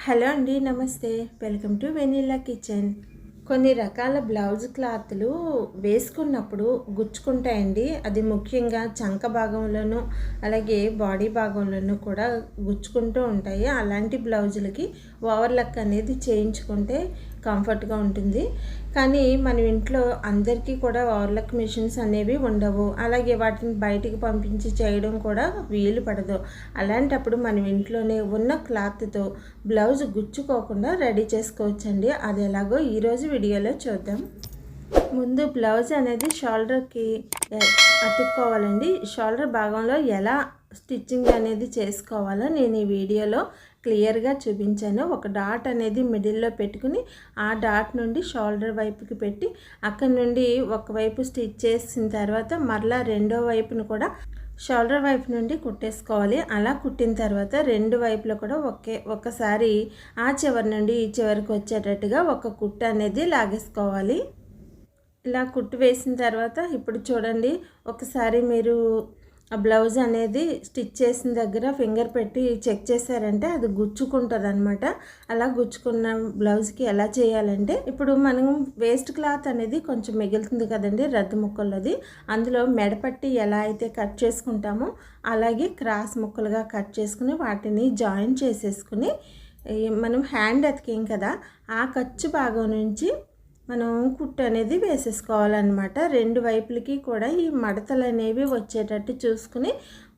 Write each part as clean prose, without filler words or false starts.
Hello అండి, నమస్తే. Welcome to vanilla kitchen. కొన్ని రకాల బ్లౌజ్ క్లాత్లు వేసుకున్నప్పుడు గుచ్చుకుంటాయండి. అది ముఖ్యంగా చంక భాగంలోనూ అలాగే బాడీ భాగంలోనూ కూడా గుచ్చుకుంటూ ఉంటాయి. అలాంటి బ్లౌజులకి ఓవర్లక్ అనేది చేయించుకుంటే కంఫర్ట్గా ఉంటుంది. కానీ మన ఇంట్లో అందరికీ కూడా ఓవర్లక్ మిషన్స్ అనేవి ఉండవు. అలాగే వాటిని బయటికి పంపించి చేయడం కూడా వీలు పడదు. అలాంటప్పుడు మనం ఇంట్లోనే ఉన్న క్లాత్తో బ్లౌజ్ గుచ్చుకోకుండా రెడీ చేసుకోవచ్చండి. అది ఎలాగో ఈరోజు వీడియోలో చూద్దాం. ముందు బ్లౌజ్ అనేది షోల్డర్కి అతుక్కోవాలండి. షోల్డర్ భాగంలో ఎలా స్టిచ్చింగ్ అనేది చేసుకోవాలో నేను ఈ వీడియోలో క్లియర్గా చూపించాను. ఒక డాట్ అనేది మిడిల్లో పెట్టుకుని ఆ డాట్ నుండి షోల్డర్ వైపుకి పెట్టి అక్కడి నుండి ఒకవైపు స్టిచ్ చేసిన తర్వాత మరలా రెండో వైపును కూడా షోల్డర్ వైపు నుండి కుట్టేసుకోవాలి. అలా కుట్టిన తర్వాత రెండు వైపులో కూడా ఒక్కసారి ఆ చివరి నుండి ఈ చివరికి వచ్చేటట్టుగా ఒక కుట్టు అనేది లాగేసుకోవాలి. ఇలా కుట్టు వేసిన తర్వాత ఇప్పుడు చూడండి, ఒకసారి మీరు ఆ బ్లౌజ్ అనేది స్టిచ్ చేసిన దగ్గర ఫింగర్ పెట్టి చెక్ చేశారంటే అది గుచ్చుకుంటుంది అనమాట. అలా గుచ్చుకున్న బ్లౌజ్కి ఎలా చేయాలంటే, ఇప్పుడు మనం వేస్ట్ క్లాత్ అనేది కొంచెం మిగులుతుంది కదండి రద్దు ముక్కలది, అందులో మెడపట్టి ఎలా అయితే కట్ చేసుకుంటామో అలాగే క్రాస్ ముక్కలుగా కట్ చేసుకుని వాటిని జాయిన్ చేసేసుకుని మనం హ్యాండ్ అతికేం కదా, ఆ ఖర్చు భాగం నుంచి మనం కుట్టు అనేది వేసేసుకోవాలన్నమాట. రెండు వైపులకి కూడా ఈ మడతలు అనేవి వచ్చేటట్టు చూసుకుని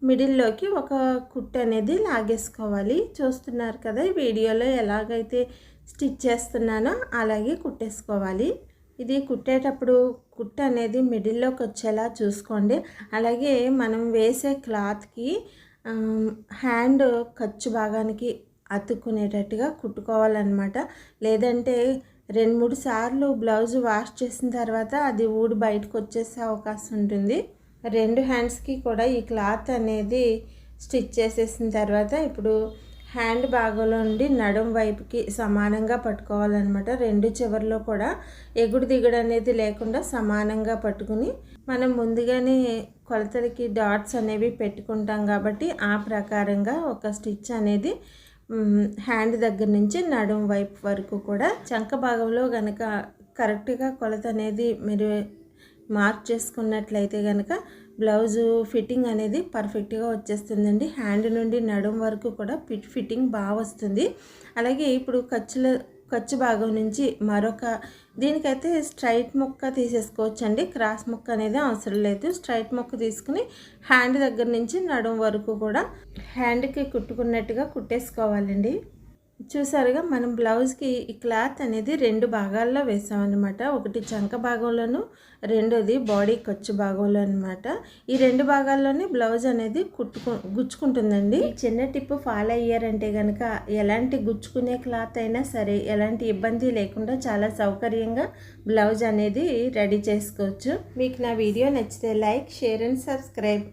మిడిల్లోకి ఒక కుట్టు అనేది లాగేసుకోవాలి. చూస్తున్నారు కదా ఈ వీడియోలో ఎలాగైతే స్టిచ్ చేస్తున్నానో అలాగే కుట్టేసుకోవాలి. ఇది కుట్టేటప్పుడు కుట్టు అనేది మిడిల్లోకి వచ్చేలా చూసుకోండి. అలాగే మనం వేసే క్లాత్కి హ్యాండ్ ఖర్చు భాగానికి అతుక్కునేటట్టుగా కుట్టుకోవాలన్నమాట. లేదంటే 2-3 సార్లు బ్లౌజ్ వాష్ చేసిన తర్వాత అది ఊడి బయటకు వచ్చేసే అవకాశం ఉంటుంది. రెండు హ్యాండ్స్కి కూడా ఈ క్లాత్ అనేది స్టిచ్ చేసేసిన తర్వాత ఇప్పుడు హ్యాండ్ భాగంలో నుండి నడుం వైపుకి సమానంగా పట్టుకోవాలన్నమాట. రెండు చివర్లో కూడా ఎగుడు దిగుడు అనేది లేకుండా సమానంగా పట్టుకుని మనం ముందుగానే కొలతలకి డాట్స్ అనేవి పెట్టుకుంటాం కాబట్టి ఆ ప్రకారంగా ఒక స్టిచ్ అనేది హ్యాండ్ దగ్గర నుంచి నడుం వైపు వరకు కూడా చంక భాగంలో కనుక కరెక్ట్గా కొలత అనేది మీరు మార్క్ చేసుకున్నట్లయితే కనుక బ్లౌజు ఫిట్టింగ్ అనేది పర్ఫెక్ట్గా వచ్చేస్తుందండి. హ్యాండ్ నుండి నడుం వరకు కూడా ఫిట్టింగ్ బాగా వస్తుంది. అలాగే ఇప్పుడు ఖర్చు భాగం నుంచి దీనికైతే స్ట్రైట్ ముక్క తీసేసుకోవచ్చండి. క్రాస్ ముక్క అనేది అవసరం లేదు. స్ట్రైట్ ముక్క తీసుకుని హ్యాండ్ దగ్గర నుంచి నడుం వరకు కూడా హ్యాండ్కి కుట్టుకున్నట్టుగా కుట్టేసుకోవాలండి. చూసారుగా మనం బ్లౌజ్కి ఈ క్లాత్ అనేది రెండు భాగాల్లో వేసామన్నమాట. ఒకటి చంక భాగంలోను, రెండోది బాడీ ఖర్చు భాగంలో అనమాట. ఈ రెండు భాగాల్లోనే బ్లౌజ్ అనేది గుచ్చుకుంటుందండి. ఈ చిన్న టిప్ ఫాలో అయ్యారంటే కనుక ఎలాంటి గుచ్చుకునే క్లాత్ అయినా సరే ఎలాంటి ఇబ్బంది లేకుండా చాలా సౌకర్యంగా బ్లౌజ్ అనేది రెడీ చేసుకోవచ్చు. మీకు నా వీడియో నచ్చితే లైక్, షేర్ అండ్ సబ్స్క్రైబ్.